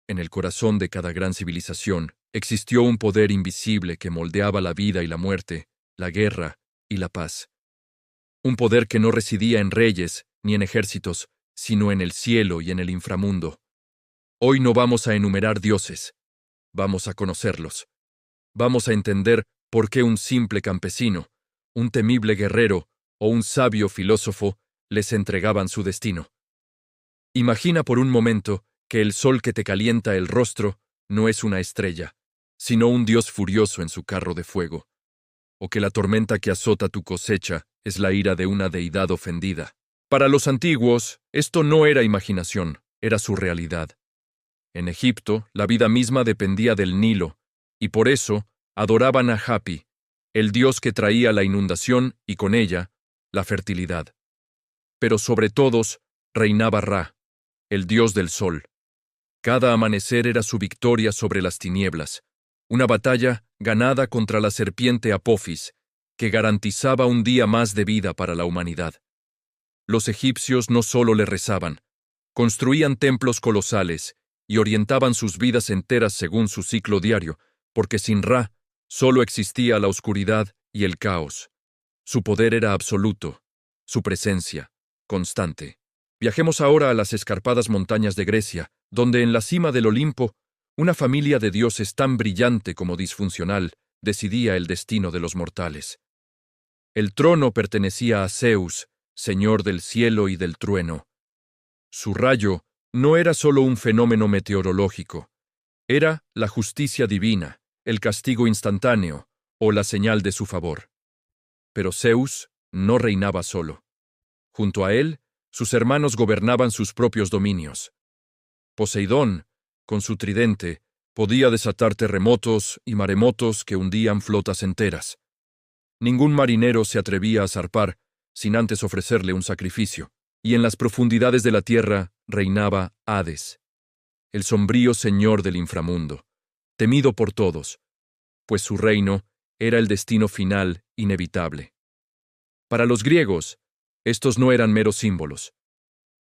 en el corazón de cada gran civilización, existió un poder invisible que moldeaba la vida y la muerte, la guerra y la paz. Un poder que no residía en reyes ni en ejércitos, sino en el cielo y en el inframundo. Hoy no vamos a enumerar dioses, vamos a conocerlos. Vamos a entender por qué un simple campesino, un temible guerrero o un sabio filósofo les entregaban su destino. Imagina por un momento que el sol que te calienta el rostro no es una estrella, sino un dios furioso en su carro de fuego, o que la tormenta que azota tu cosecha es la ira de una deidad ofendida. Para los antiguos, esto no era imaginación, era su realidad. En Egipto, la vida misma dependía del Nilo, y por eso adoraban a Hapi, el dios que traía la inundación y con ella la fertilidad. Pero sobre todos reinaba Ra, el dios del sol. Cada amanecer era su victoria sobre las tinieblas, una batalla ganada contra la serpiente Apophis, que garantizaba un día más de vida para la humanidad. Los egipcios no solo le rezaban, construían templos colosales y orientaban sus vidas enteras según su ciclo diario, porque sin Ra solo existía la oscuridad y el caos. Su poder era absoluto, su presencia, constante. Viajemos ahora a las escarpadas montañas de Grecia, donde en la cima del Olimpo, una familia de dioses tan brillante como disfuncional decidía el destino de los mortales. El trono pertenecía a Zeus, señor del cielo y del trueno. Su rayo no era solo un fenómeno meteorológico, era la justicia divina, el castigo instantáneo o la señal de su favor. Pero Zeus no reinaba solo. Junto a él, sus hermanos gobernaban sus propios dominios. Poseidón, con su tridente, podía desatar terremotos y maremotos que hundían flotas enteras. Ningún marinero se atrevía a zarpar sin antes ofrecerle un sacrificio, y en las profundidades de la tierra reinaba Hades, el sombrío señor del inframundo, temido por todos, pues su reino era el destino final inevitable. Para los griegos, estos no eran meros símbolos,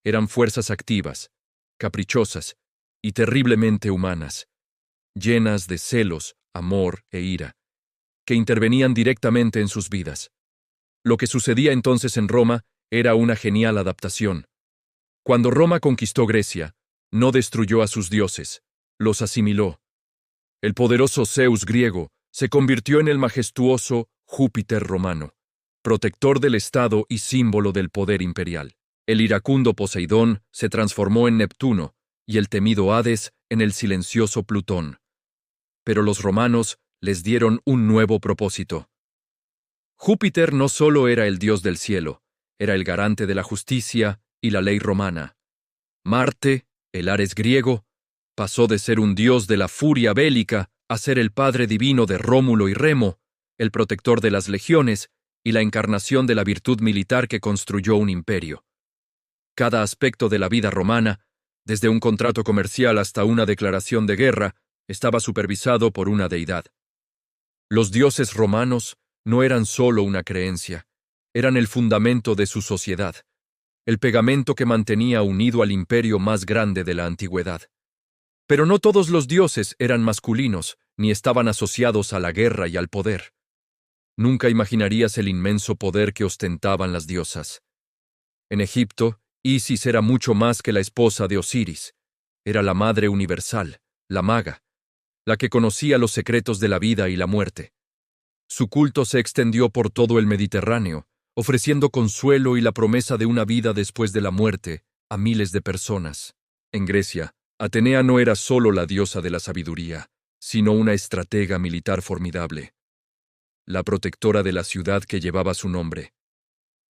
eran fuerzas activas, caprichosas y terriblemente humanas, llenas de celos, amor e ira, que intervenían directamente en sus vidas. Lo que sucedía entonces en Roma era una genial adaptación. Cuando Roma conquistó Grecia, no destruyó a sus dioses, los asimiló. El poderoso Zeus griego se convirtió en el majestuoso Júpiter romano, protector del Estado y símbolo del poder imperial. El iracundo Poseidón se transformó en Neptuno y el temido Hades en el silencioso Plutón. Pero los romanos les dieron un nuevo propósito. Júpiter no solo era el dios del cielo, era el garante de la justicia y la ley romana. Marte, el Ares griego, pasó de ser un dios de la furia bélica a ser el padre divino de Rómulo y Remo, el protector de las legiones y la encarnación de la virtud militar que construyó un imperio. Cada aspecto de la vida romana, desde un contrato comercial hasta una declaración de guerra, estaba supervisado por una deidad. Los dioses romanos no eran solo una creencia, eran el fundamento de su sociedad, el pegamento que mantenía unido al imperio más grande de la antigüedad. Pero no todos los dioses eran masculinos, ni estaban asociados a la guerra y al poder. Nunca imaginarías el inmenso poder que ostentaban las diosas. En Egipto, Isis era mucho más que la esposa de Osiris. Era la madre universal, la maga, la que conocía los secretos de la vida y la muerte. Su culto se extendió por todo el Mediterráneo, ofreciendo consuelo y la promesa de una vida después de la muerte a miles de personas. En Grecia, Atenea no era solo la diosa de la sabiduría, sino una estratega militar formidable, la protectora de la ciudad que llevaba su nombre.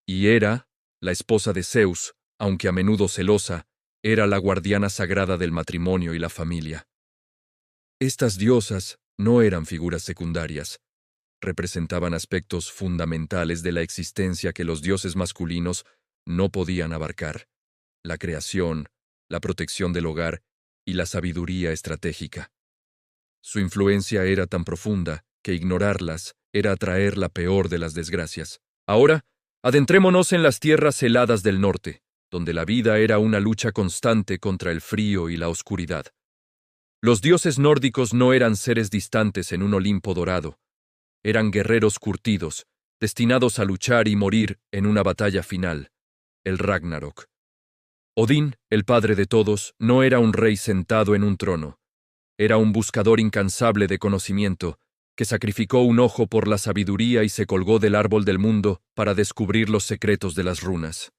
Y Hera, la esposa de Zeus, aunque a menudo celosa, era la guardiana sagrada del matrimonio y la familia. Estas diosas no eran figuras secundarias, representaban aspectos fundamentales de la existencia que los dioses masculinos no podían abarcar: la creación, la protección del hogar y la sabiduría estratégica. Su influencia era tan profunda que ignorarlas era atraer la peor de las desgracias. Ahora, adentrémonos en las tierras heladas del norte, donde la vida era una lucha constante contra el frío y la oscuridad. Los dioses nórdicos no eran seres distantes en un Olimpo dorado. Eran guerreros curtidos, destinados a luchar y morir en una batalla final, el Ragnarok. Odín, el padre de todos, no era un rey sentado en un trono. Era un buscador incansable de conocimiento, que sacrificó un ojo por la sabiduría y se colgó del árbol del mundo para descubrir los secretos de las runas.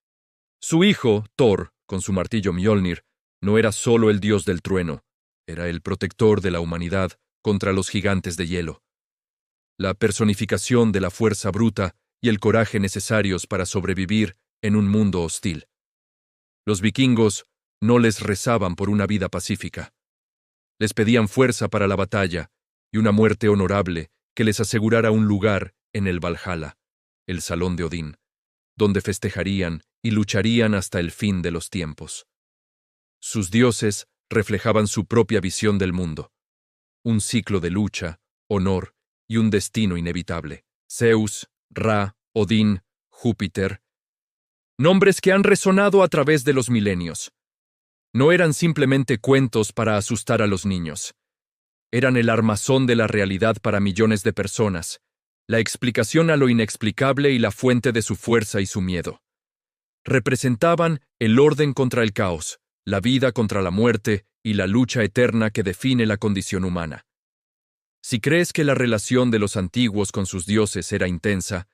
Su hijo, Thor, con su martillo Mjolnir, no era solo el dios del trueno, era el protector de la humanidad contra los gigantes de hielo. La personificación de la fuerza bruta y el coraje necesarios para sobrevivir en un mundo hostil. Los vikingos no les rezaban por una vida pacífica. Les pedían fuerza para la batalla y una muerte honorable que les asegurara un lugar en el Valhalla, el salón de Odín, donde festejarían y lucharían hasta el fin de los tiempos. Sus dioses reflejaban su propia visión del mundo, un ciclo de lucha, honor y un destino inevitable. Zeus, Ra, Odín, Júpiter, nombres que han resonado a través de los milenios. No eran simplemente cuentos para asustar a los niños. Eran el armazón de la realidad para millones de personas, la explicación a lo inexplicable y la fuente de su fuerza y su miedo. Representaban el orden contra el caos, la vida contra la muerte y la lucha eterna que define la condición humana. Si crees que la relación de los antiguos con sus dioses era intensa,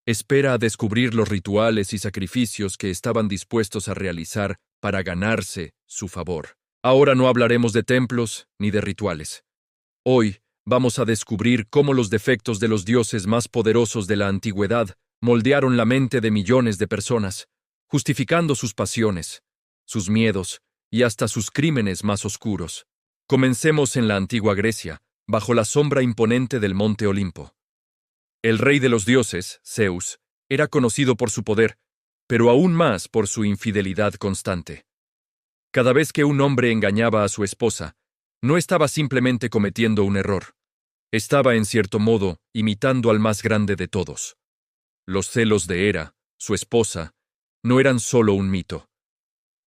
espera a descubrir los rituales y sacrificios que estaban dispuestos a realizar para ganarse su favor. Ahora no hablaremos de templos ni de rituales. Hoy vamos a descubrir cómo los defectos de los dioses más poderosos de la antigüedad moldearon la mente de millones de personas, justificando sus pasiones, sus miedos y hasta sus crímenes más oscuros. Comencemos en la antigua Grecia, bajo la sombra imponente del monte Olimpo. El rey de los dioses, Zeus, era conocido por su poder, pero aún más por su infidelidad constante. Cada vez que un hombre engañaba a su esposa, no estaba simplemente cometiendo un error. Estaba, en cierto modo, imitando al más grande de todos. Los celos de Hera, su esposa, no eran solo un mito.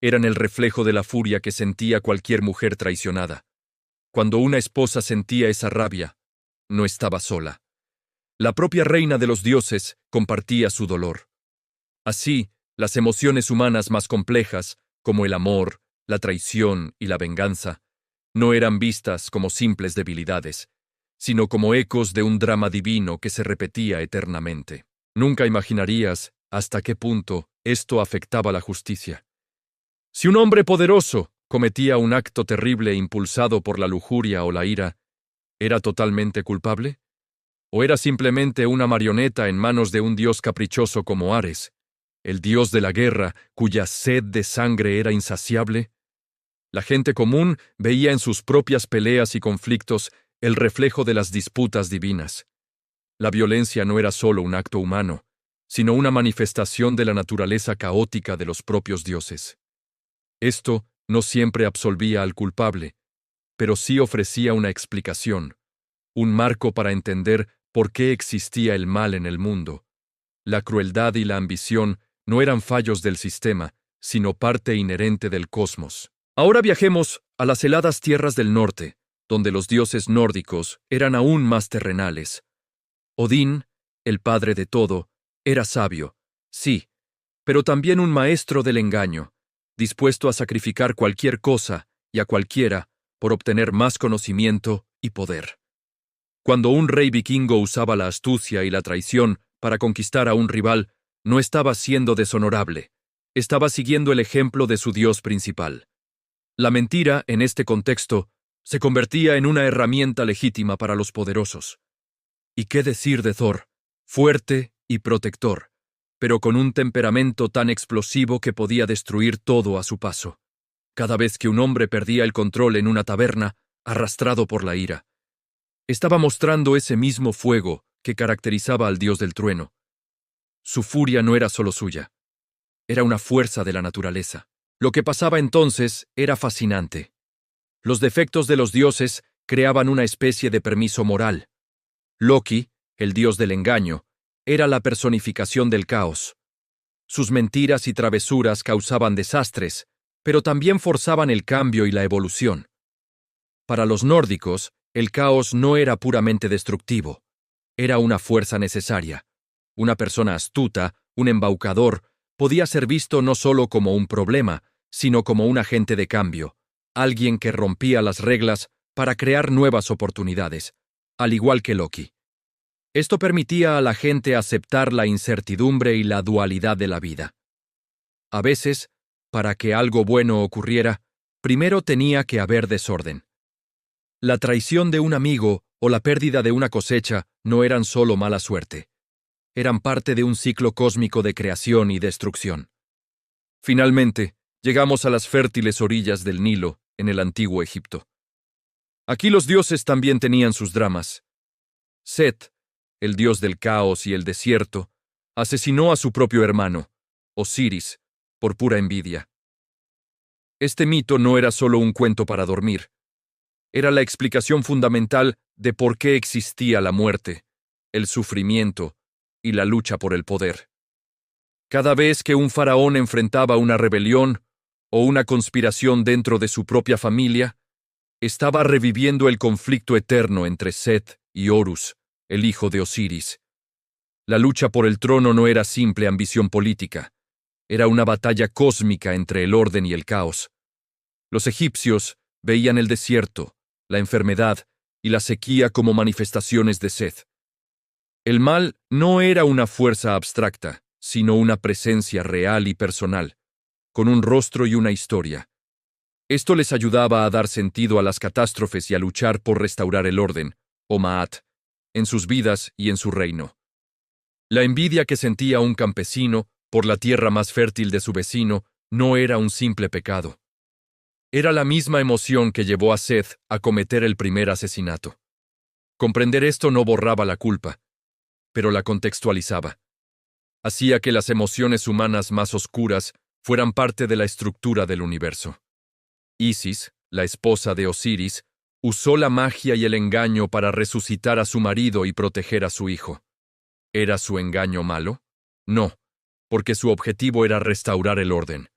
Eran el reflejo de la furia que sentía cualquier mujer traicionada. Cuando una esposa sentía esa rabia, no estaba sola. La propia reina de los dioses compartía su dolor. Así, las emociones humanas más complejas, como el amor, la traición y la venganza, no eran vistas como simples debilidades, sino como ecos de un drama divino que se repetía eternamente. Nunca imaginarías hasta qué punto esto afectaba la justicia. Si un hombre poderoso cometía un acto terrible impulsado por la lujuria o la ira, ¿era totalmente culpable? ¿O era simplemente una marioneta en manos de un dios caprichoso como Ares, el dios de la guerra cuya sed de sangre era insaciable? La gente común veía en sus propias peleas y conflictos el reflejo de las disputas divinas. La violencia no era solo un acto humano, sino una manifestación de la naturaleza caótica de los propios dioses. Esto no siempre absolvía al culpable, pero sí ofrecía una explicación, un marco para entender por qué existía el mal en el mundo. La crueldad y la ambición no eran fallos del sistema, sino parte inherente del cosmos. Ahora viajemos a las heladas tierras del norte, donde los dioses nórdicos eran aún más terrenales. Odín, el padre de todo, era sabio, sí, pero también un maestro del engaño, dispuesto a sacrificar cualquier cosa y a cualquiera por obtener más conocimiento y poder. Cuando un rey vikingo usaba la astucia y la traición para conquistar a un rival, no estaba siendo deshonorable, estaba siguiendo el ejemplo de su dios principal. La mentira, en este contexto, se convertía en una herramienta legítima para los poderosos. ¿Y qué decir de Thor? Fuerte y protector, pero con un temperamento tan explosivo que podía destruir todo a su paso. Cada vez que un hombre perdía el control en una taberna, arrastrado por la ira, estaba mostrando ese mismo fuego que caracterizaba al dios del trueno. Su furia no era solo suya, era una fuerza de la naturaleza. Lo que pasaba entonces era fascinante. Los defectos de los dioses creaban una especie de permiso moral. Loki, el dios del engaño, era la personificación del caos. Sus mentiras y travesuras causaban desastres, pero también forzaban el cambio y la evolución. Para los nórdicos, el caos no era puramente destructivo. Era una fuerza necesaria. Una persona astuta, un embaucador, podía ser visto no solo como un problema, sino como un agente de cambio, alguien que rompía las reglas para crear nuevas oportunidades, al igual que Loki. Esto permitía a la gente aceptar la incertidumbre y la dualidad de la vida. A veces, para que algo bueno ocurriera, primero tenía que haber desorden. La traición de un amigo o la pérdida de una cosecha no eran solo mala suerte. Eran parte de un ciclo cósmico de creación y destrucción. Finalmente, llegamos a las fértiles orillas del Nilo, en el antiguo Egipto. Aquí los dioses también tenían sus dramas. Set, el dios del caos y el desierto, asesinó a su propio hermano, Osiris, por pura envidia. Este mito no era solo un cuento para dormir. Era la explicación fundamental de por qué existía la muerte, el sufrimiento y la lucha por el poder. Cada vez que un faraón enfrentaba una rebelión o una conspiración dentro de su propia familia, estaba reviviendo el conflicto eterno entre Set y Horus, el hijo de Osiris. La lucha por el trono no era simple ambición política, era una batalla cósmica entre el orden y el caos. Los egipcios veían el desierto, la enfermedad y la sequía como manifestaciones de Set. El mal no era una fuerza abstracta, sino una presencia real y personal, con un rostro y una historia. Esto les ayudaba a dar sentido a las catástrofes y a luchar por restaurar el orden, o Ma'at, en sus vidas y en su reino. La envidia que sentía un campesino por la tierra más fértil de su vecino no era un simple pecado. Era la misma emoción que llevó a Seth a cometer el primer asesinato. Comprender esto no borraba la culpa, pero la contextualizaba. Hacía que las emociones humanas más oscuras fueran parte de la estructura del universo. Isis, la esposa de Osiris, usó la magia y el engaño para resucitar a su marido y proteger a su hijo. ¿Era su engaño malo? No, porque su objetivo era restaurar el orden.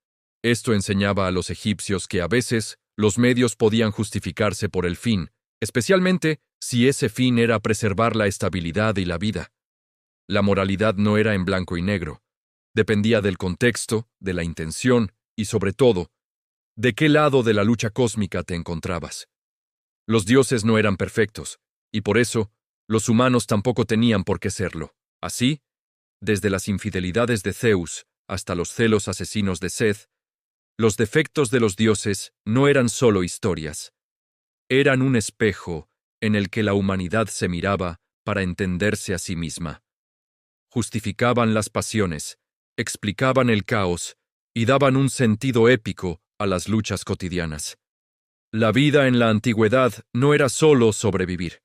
Esto enseñaba a los egipcios que a veces los medios podían justificarse por el fin, especialmente si ese fin era preservar la estabilidad y la vida. La moralidad no era en blanco y negro. Dependía del contexto, de la intención y, sobre todo, de qué lado de la lucha cósmica te encontrabas. Los dioses no eran perfectos, y por eso, los humanos tampoco tenían por qué serlo. Así, desde las infidelidades de Zeus hasta los celos asesinos de Seth, los defectos de los dioses no eran solo historias. Eran un espejo en el que la humanidad se miraba para entenderse a sí misma. Justificaban las pasiones, explicaban el caos y daban un sentido épico a las luchas cotidianas. La vida en la antigüedad no era solo sobrevivir,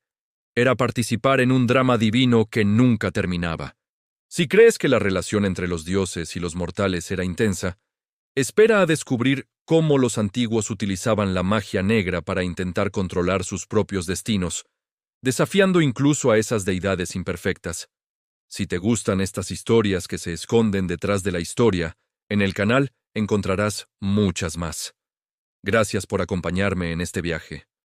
era participar en un drama divino que nunca terminaba. Si crees que la relación entre los dioses y los mortales era intensa, espera a descubrir cómo los antiguos utilizaban la magia negra para intentar controlar sus propios destinos, desafiando incluso a esas deidades imperfectas. Si te gustan estas historias que se esconden detrás de la historia, en el canal encontrarás muchas más. Gracias por acompañarme en este viaje.